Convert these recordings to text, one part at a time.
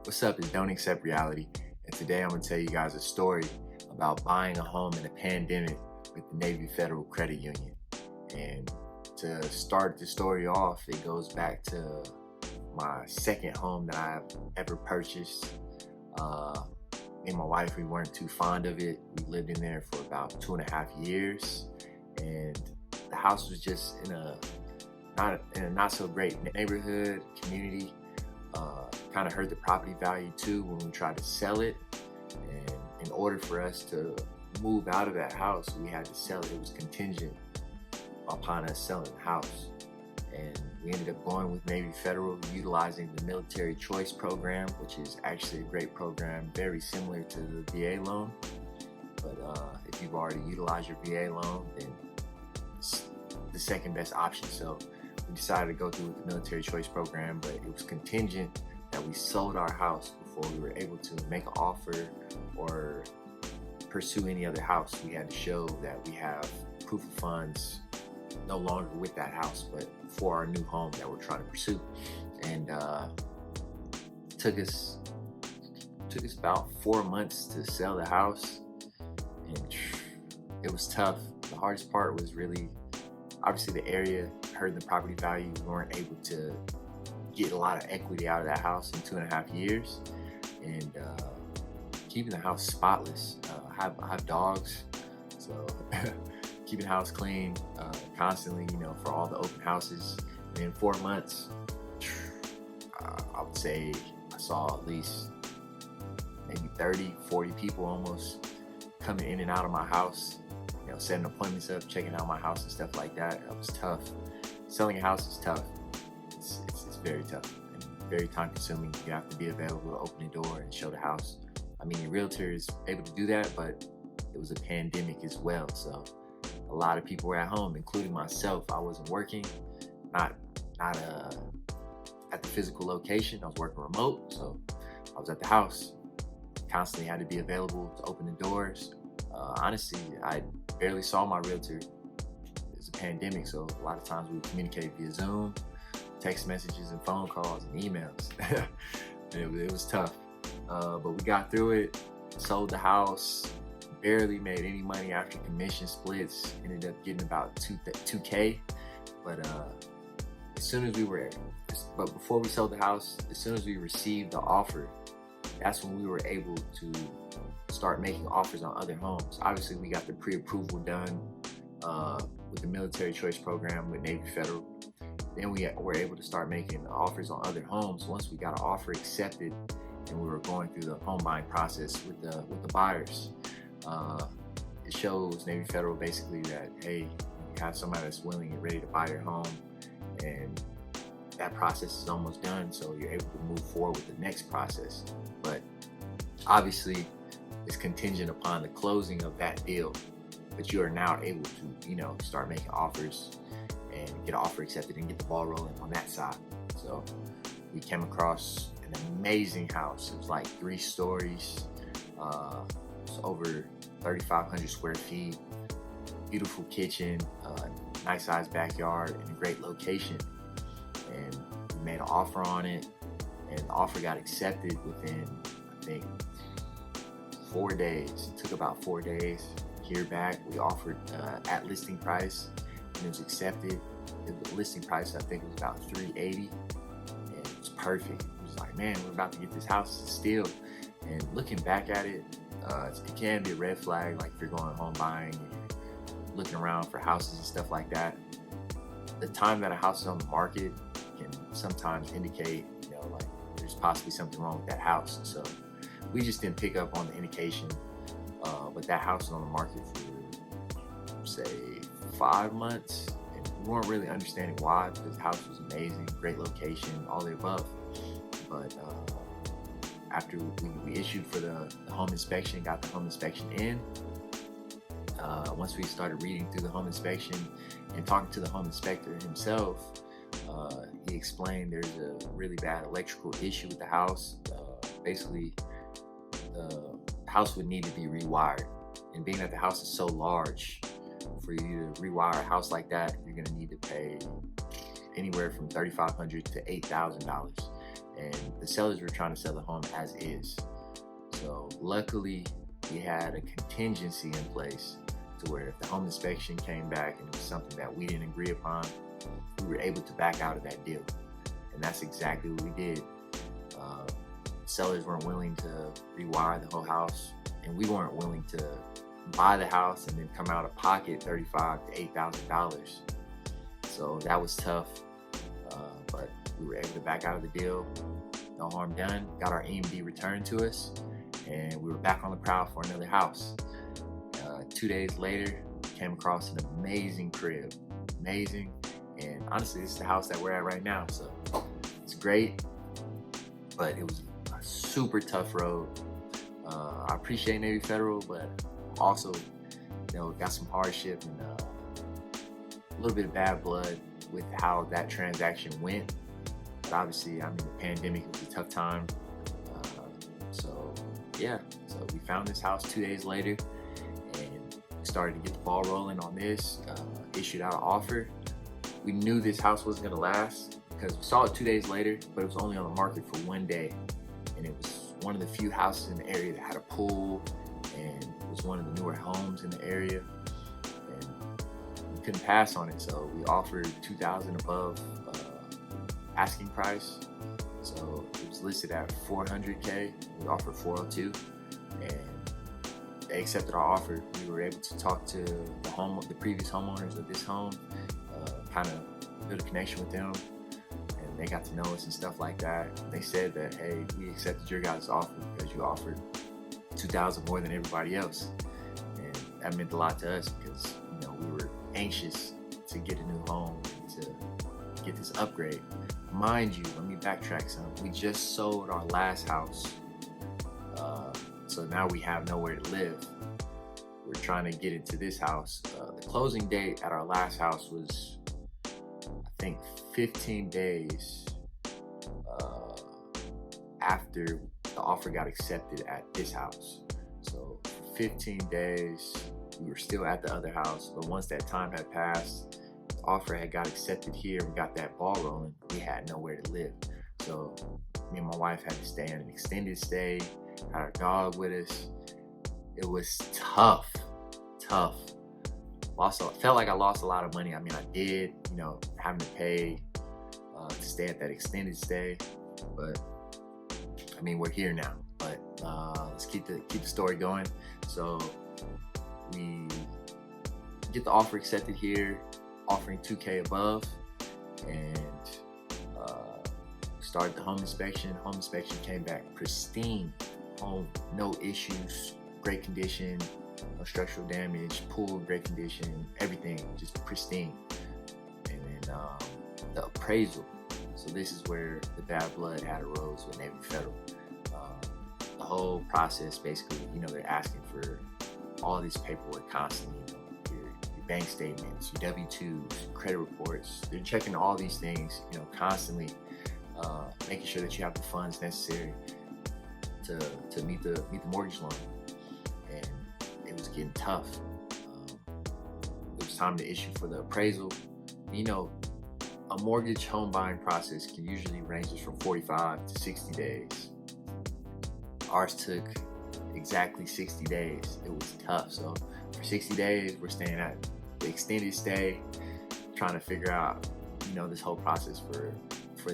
What's up? It's Don't Accept Reality, and today I'm going to tell you guys a story about buying a home in a pandemic with the Navy Federal Credit Union. And to start the story off, it goes back to my second home that I've ever purchased. Me and my wife, we weren't too fond of it. We lived in there for about 2.5 years, and the house was just in a not so great neighborhood, community. Kind of hurt the property value too when we tried to sell it. And in order for us to move out of that house, we had to sell it. It was contingent upon us selling the house. And we ended up going with Navy Federal, utilizing the Military Choice Program, which is actually a great program, very similar to the VA loan. But if you've already utilized your VA loan, then it's the second best option. So we decided to go through with the Military Choice Program, but it was contingent that we sold our house before we were able to make an offer or pursue any other house. We had to show that we have proof of funds no longer with that house, but for our new home that we're trying to pursue. And took us about 4 months to sell the house, and it was tough. The hardest part was really obviously the area hurt the property value. We weren't able to get a lot of equity out of that house in 2.5 years, and keeping the house spotless. I have dogs, so keeping the house clean constantly, for all the open houses. And in 4 months, I would say I saw at least maybe 30, 40 people almost coming in and out of my house, setting appointments up, checking out my house and stuff like that. It was tough. Selling a house is tough. It's very tough and very time consuming. You have to be available to open the door and show the house. I mean, the realtor is able to do that, but it was a pandemic as well. So a lot of people were at home, including myself. I wasn't working, not at the physical location. I was working remote, so I was at the house. Constantly had to be available to open the doors. Honestly, I barely saw my realtor. It was a pandemic, so a lot of times we would communicate via Zoom, text messages and phone calls and emails. It was tough, but we got through it, sold the house, barely made any money after commission splits, ended up getting about 2K. But before we sold the house, as soon as we received the offer, that's when we were able to start making offers on other homes. Obviously, we got the pre-approval done with the Military Choice Program with Navy Federal. Then we were able to start making offers on other homes once we got an offer accepted, and we were going through the home buying process with the buyers. It shows Navy Federal basically that, hey, you have somebody that's willing and ready to buy your home, and that process is almost done, so you're able to move forward with the next process. But obviously, it's contingent upon the closing of that deal, but you are now able to, start making offers and get an offer accepted and get the ball rolling on that side. So we came across an amazing house. It was like 3 stories. It's over 3,500 square feet, beautiful kitchen, nice sized backyard, and a great location. And we made an offer on it, and the offer got accepted within, I think, 4 days. It took about 4 days to hear back. We offered at listing price, and it was accepted. The listing price, I think, was about $380, and it was perfect. It was like, man, we're about to get this house to steal. And looking back at it, it can be a red flag, like if you're going home buying and looking around for houses and stuff like that. The time that a house is on the market can sometimes indicate, like there's possibly something wrong with that house. So we just didn't pick up on the indication, but that house was on the market for, say, 5 months, and we weren't really understanding why, because the house was amazing, great location, all the above. But after we issued for the home inspection, got the home inspection in, once we started reading through the home inspection and talking to the home inspector himself, he explained there's a really bad electrical issue with the house. Basically, the house would need to be rewired, and being that the house is so large, for you to rewire a house like that, you're going to need to pay anywhere from $3,500 to $8,000. and the sellers were trying to sell the home as is. So luckily, we had a contingency in place to where if the home inspection came back and it was something that we didn't agree upon, we were able to back out of that deal. And that's exactly what we did. Sellers weren't willing to rewire the whole house, and we weren't willing to buy the house and then come out of pocket $35,000 to $8,000. So that was tough, but we were able to back out of the deal. No harm done. Got our EMD returned to us, and we were back on the prowl for another house. 2 days later, came across an amazing crib. Amazing. And honestly, this is the house that we're at right now. So it's great, but it was a super tough road. I appreciate Navy Federal, but also, got some hardship and a little bit of bad blood with how that transaction went. But obviously, the pandemic was a tough time. So we found this house 2 days later, and we started to get the ball rolling on this, issued out an offer. We knew this house wasn't gonna last because we saw it 2 days later, but it was only on the market for 1 day. And it was one of the few houses in the area that had a pool, and it was one of the newer homes in the area. And we couldn't pass on it, so we offered $2,000 above asking price. So it was listed at $400K. We offered $402, and they accepted our offer. We were able to talk to the previous homeowners of this home, kind of build a connection with them, and they got to know us and stuff like that. They said that, hey, we accepted your guys' offer because you offered $2,000 more than everybody else, and that meant a lot to us because we were anxious to get a new home and to get this upgrade. Mind you, let me backtrack some. We just sold our last house, so now we have nowhere to live. We're trying to get into this house. The closing date at our last house was, I think, 15 days after the offer got accepted at this house. So for 15 days, we were still at the other house, but once that time had passed, the offer had got accepted here, we got that ball rolling, we had nowhere to live. So me and my wife had to stay in an extended stay, had our dog with us. It was tough. Also, I felt like I lost a lot of money. I did, having to pay to stay at that extended stay, but we're here now. But let's keep the story going. So we get the offer accepted here, offering $2K above, and started the home inspection. Home inspection came back pristine. Home, no issues, great condition, no structural damage, pool in great condition, everything just pristine. And then the appraisal. So this is where the bad blood had arose with Navy Federal. The whole process, basically, they're asking for all this paperwork constantly. Your bank statements, your W-2s, credit reports. They're checking all these things, constantly, making sure that you have the funds necessary to meet the mortgage loan. And it was getting tough. It was time to issue for the appraisal. A mortgage home buying process can usually ranges from 45 to 60 days. Ours took exactly 60 days. It was tough. So for 60 days, we're staying at the extended stay, trying to figure out, this whole process for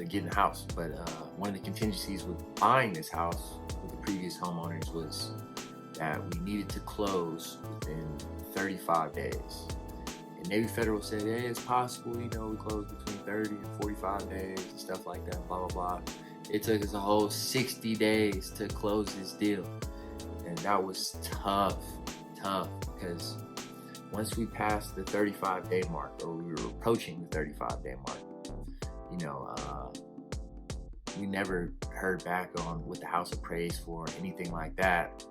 getting the house. But one of the contingencies with buying this house with the previous homeowners was that we needed to close within 35 days. And Navy Federal said, hey, it's possible, we close between 30 and 45 days and stuff like that, blah, blah, blah. It took us a whole 60 days to close this deal. And that was tough, because once we passed the 35-day mark, or we were approaching the 35-day mark, we never heard back on what the house appraised for, anything like that,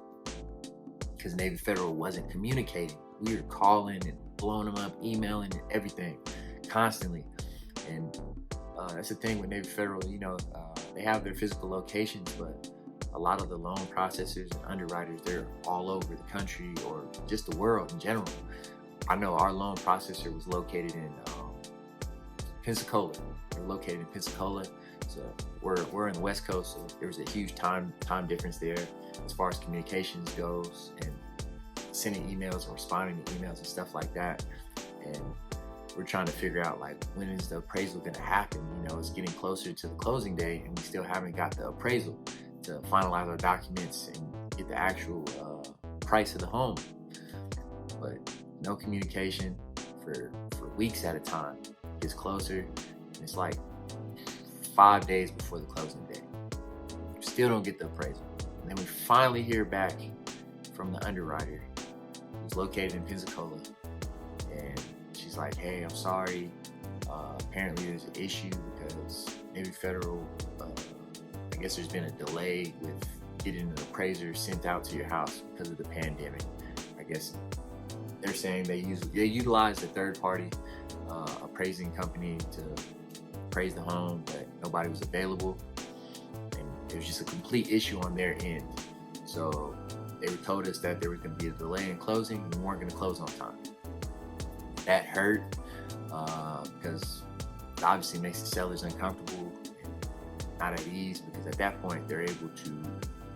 because Navy Federal wasn't communicating. We were calling and blowing them up, emailing and everything constantly. And that's the thing with Navy Federal, they have their physical locations, but a lot of the loan processors and underwriters, they're all over the country or just the world in general. I know our loan processor was located in Pensacola. They're located in Pensacola, So we're in the West Coast, so there was a huge time difference there as far as communications goes, and sending emails and responding to emails and stuff like that. And we're trying to figure out, like, when is the appraisal going to happen? You know, it's getting closer to the closing day, and we still haven't got the appraisal to finalize our documents and get the actual price of the home. But no communication for weeks at a time. It gets closer, and it's like 5 days before the closing day. Still don't get the appraisal. And then we finally hear back from the underwriter, who's located in Pensacola, and she's like, hey, I'm sorry. Apparently there's an issue because Navy Federal, I guess there's been a delay with getting an appraiser sent out to your house because of the pandemic. I guess they're saying they utilized a third-party appraising company to appraise the home, but nobody was available, and it was just a complete issue on their end. So they told us that there was going to be a delay in closing, and we weren't going to close on time. That hurt because it obviously makes the sellers uncomfortable and not at ease, because at that point they're able to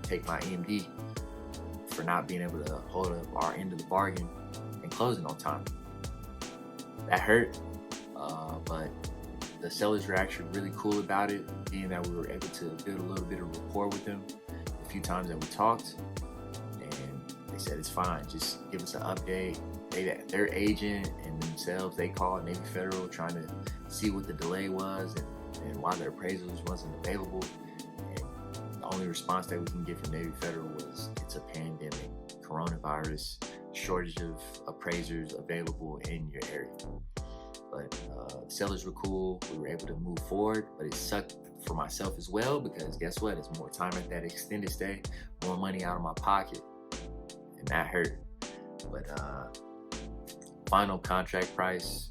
take my EMD for not being able to hold up our end of the bargain and closing on time. That hurt, but the sellers were actually really cool about it, being that we were able to build a little bit of rapport with them a few times that we talked, and they said it's fine, just give us an update. Their agent and themselves, they called Navy Federal trying to see what the delay was and why their appraisals wasn't available. And the only response that we can get from Navy Federal was, it's a pandemic, coronavirus, shortage of appraisers available in your area. But sellers were cool. We were able to move forward, but it sucked for myself as well, because guess what? It's more time at that extended stay, more money out of my pocket, and that hurt. But final contract price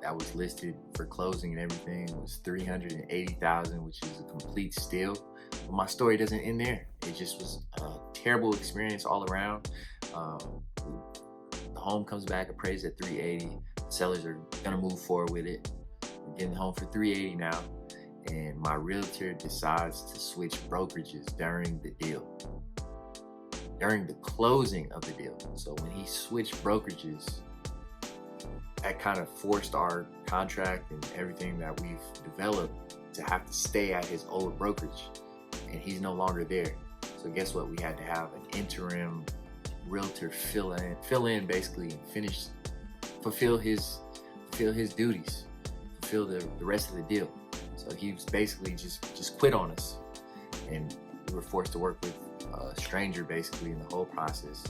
that was listed for closing and everything was $380,000, which is a complete steal. But my story doesn't end there. It just was a terrible experience all around. The home comes back appraised at $380,000. Sellers are gonna move forward with it. We're getting the home for $380,000 now, and my realtor decides to switch brokerages during the deal, during the closing of the deal. So when he switched brokerages, that kind of forced our contract and everything that we've developed to have to stay at his old brokerage, and he's no longer there. So guess what? We had to have an interim realtor fill in basically, and fulfill his duties, fulfill the rest of the deal. So he was basically just quit on us, and we were forced to work with a stranger basically in the whole process.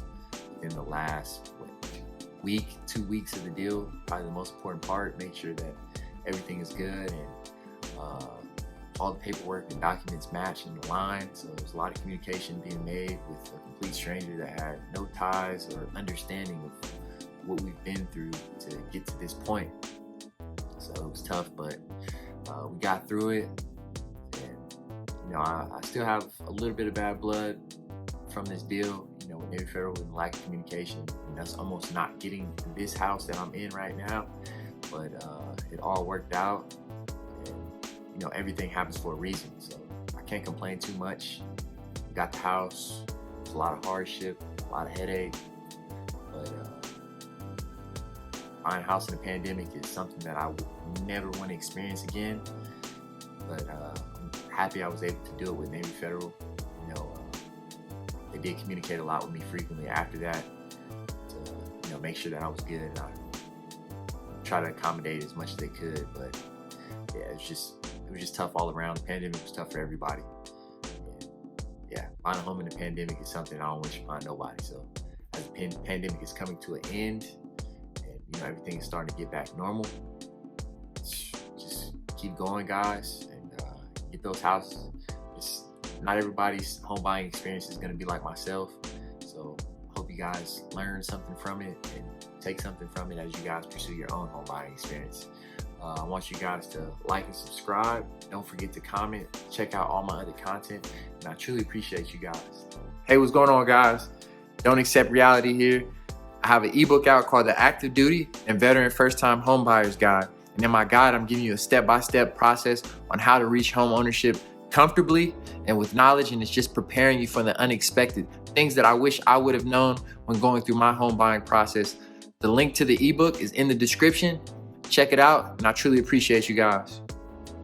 In the last week, 2 weeks of the deal, probably the most important part, make sure that everything is good and all the paperwork and documents match and align. So there's a lot of communication being made with a complete stranger that had no ties or understanding of what we've been through to get to this point. So it was tough, but we got through it. And you know, I still have a little bit of bad blood from this deal, you know, with Navy Federal and lack of communication, and that's almost not getting this house that I'm in right now. But it all worked out, and you know, everything happens for a reason. So I can't complain too much. We got the house. It's a lot of hardship, a lot of headache, but buying a house in a pandemic is something that I would never want to experience again. But I'm happy I was able to do it with Navy Federal. You know, they did communicate a lot with me frequently after that to, you know, make sure that I was good. And I try to accommodate as much as they could, but yeah, it was just tough all around. The pandemic was tough for everybody. And yeah, buying a home in a pandemic is something I don't wish upon nobody. So as the pandemic is coming to an end, you know, everything is starting to get back normal, just keep going, guys, and get those houses. Not everybody's home buying experience is going to be like myself, so I hope you guys learn something from it and take something from it as you guys pursue your own home buying experience. I want you guys to like and subscribe. Don't forget to comment. Check out all my other content, and I truly appreciate you guys. Hey, what's going on, guys? Don't accept reality here. I have an ebook out called The Active Duty and Veteran First Time Homebuyers Guide. And in my guide, I'm giving you a step-by-step process on how to reach home ownership comfortably and with knowledge, and it's just preparing you for the unexpected things that I wish I would have known when going through my home buying process. The link to the ebook is in the description. Check it out, and I truly appreciate you guys.